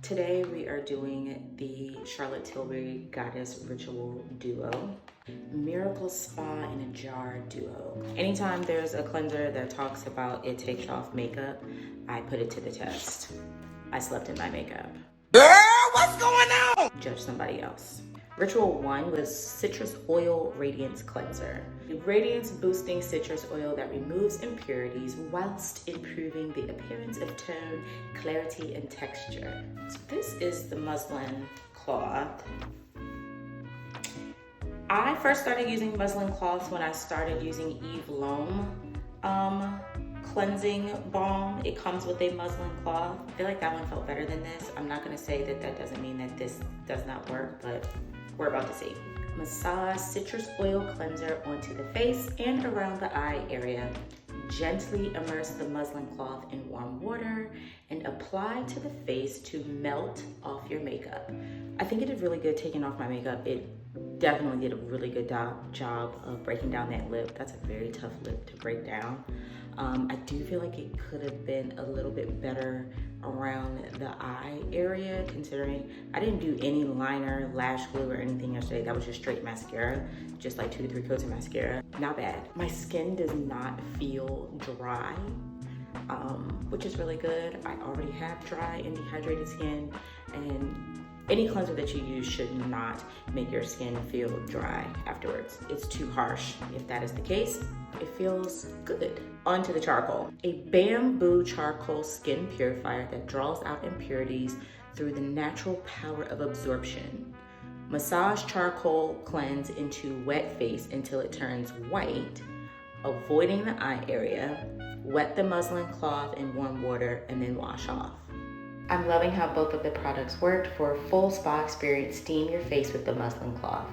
Today we are doing the Charlotte Tilbury Goddess Ritual Duo, Miracle Spa in a Jar Duo. Anytime there's a cleanser that talks about it takes off makeup, I put it to the test. I slept in my makeup. Girl, what's going on? Judge somebody else. Ritual 1 was Citrus Oil Radiance Cleanser. A radiance boosting citrus oil that removes impurities whilst improving the appearance of tone, clarity, and texture. So this is the muslin cloth. I first started using muslin cloths when I started using Eve L'Homme cleansing balm. It comes with a muslin cloth. I feel like that one felt better than this. I'm not gonna say that that doesn't mean that this does not work, but we're about to see. Massage citrus oil cleanser onto the face and around the eye area. Gently immerse the muslin cloth in warm water and apply to the face to melt off your makeup. I think it did really good taking off my makeup. It definitely did a really good job of breaking down that lip. That's a very tough lip to break down. I do feel like it could have been a little bit better around the eye area, considering I didn't do any liner, lash glue, or anything yesterday. That was just straight mascara, just like 2 to 3 coats of mascara. Not bad. My skin does not feel dry, which is really good. I already have dry and dehydrated skin, and any cleanser that you use should not make your skin feel dry afterwards. It's too harsh. If that is the case, it feels good. On to the charcoal. A bamboo charcoal skin purifier that draws out impurities through the natural power of absorption. Massage charcoal cleanse into wet face until it turns white, avoiding the eye area. Wet the muslin cloth in warm water and then wash off. I'm loving how both of the products worked. For a full spa experience, steam your face with the muslin cloth.